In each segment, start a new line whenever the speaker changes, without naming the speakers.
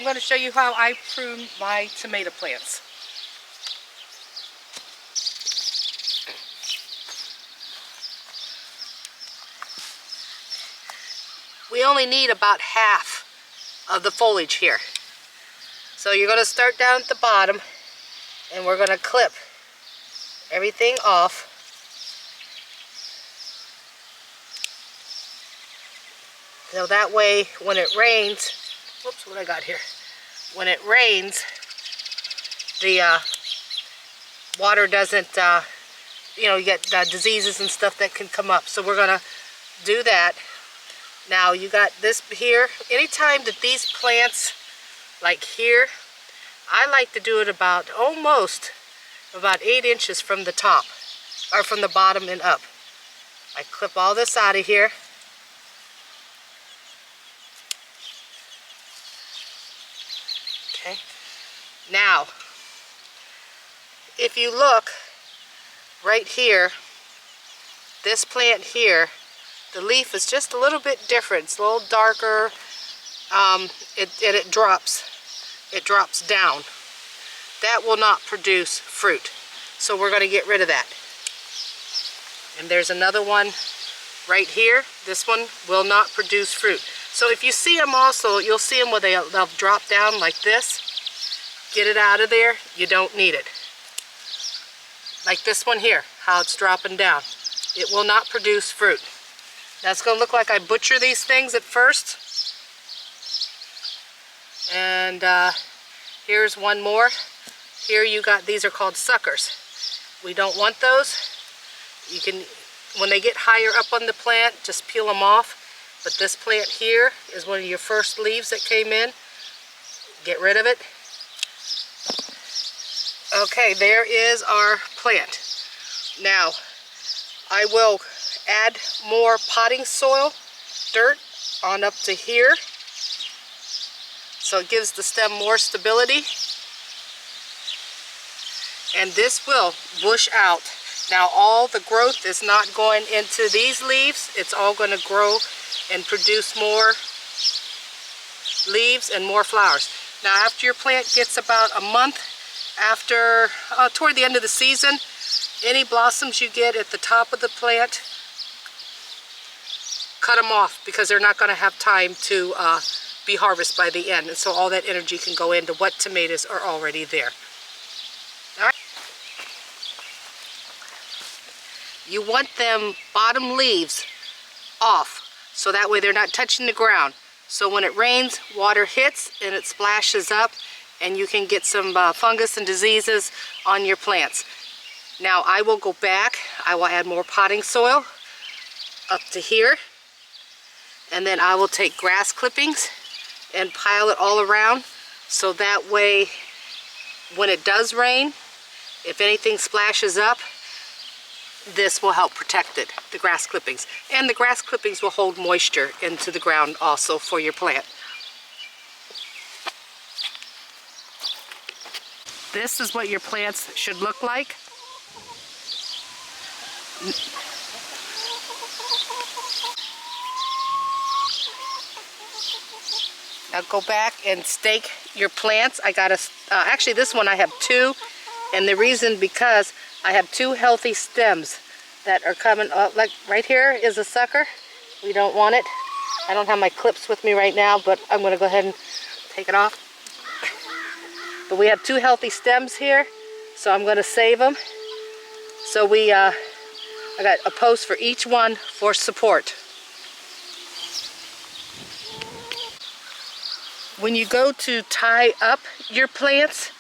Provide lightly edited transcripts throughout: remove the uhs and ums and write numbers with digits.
I'm going to show you how I prune my tomato plants. We only need about half of the foliage here. So you're going to start down at the bottom and we're going to clip everything off. So that way when it rains, whoops, what I got here? When it rains, the water doesn't, you get diseases and stuff that can come up. So we're going to do that. Now you got this here. Anytime that these plants, like here, I like to do it about almost about 8 inches from the top, or from the bottom and up. I clip all this out of here. Okay. Now, if you look right here, this plant here, the leaf is just a little bit different. It's a little darker. It drops down. That will not produce fruit. So we're going to get rid of that. And there's another one right here. This one will not produce fruit. So if you see them also, you'll see them where they'll drop down like this. Get it out of there. You don't need it. Like this one here, how it's dropping down. It will not produce fruit. Now it's going to look like I butcher these things at first. And here's one more. Here you got, these are called suckers. We don't want those. You can, when they get higher up on the plant, just peel them off. But this plant here is one of your first leaves that came in. Get rid of it. Okay, there is our plant. Now, I will add more potting soil, dirt, on up to here. So it gives the stem more stability. And this will bush out. Now all the growth is not going into these leaves. It's all going to grow and produce more leaves and more flowers. Now after your plant gets about a month after, toward the end of the season, any blossoms you get at the top of the plant, cut them off because they're not going to have time to be harvested by the end. And so all that energy can go into what tomatoes are already there. All right. You want them bottom leaves off so that way they're not touching the ground. So when it rains, water hits and it splashes up and you can get some fungus and diseases on your plants. Now I will go back, I will add more potting soil up to here, and then I will take grass clippings and pile it all around so that way when it does rain, if anything splashes up, this will help protect it, the grass clippings. And the grass clippings will hold moisture into the ground also for your plant. This is what your plants should look like. Now go back and stake your plants. I got actually this one I have 2, and the reason because I have 2 healthy stems that are coming up. Like right here is a sucker. We don't want it. I don't have my clips with me right now, but I'm going to go ahead and take it off. But we have 2 healthy stems here, so I'm going to save them. So I got a post for each one for support. When you go to tie up your plants,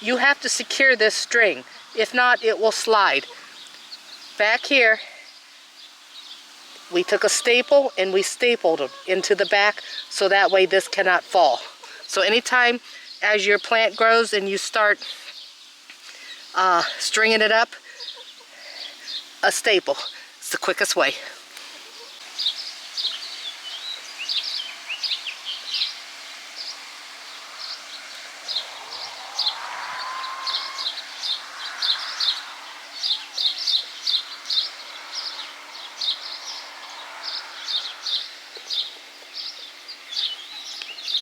you have to secure this string. If not, it will slide. Back here, we took a staple and we stapled them into the back so that way this cannot fall. So anytime as your plant grows and you start stringing it up, a staple. It's the quickest way.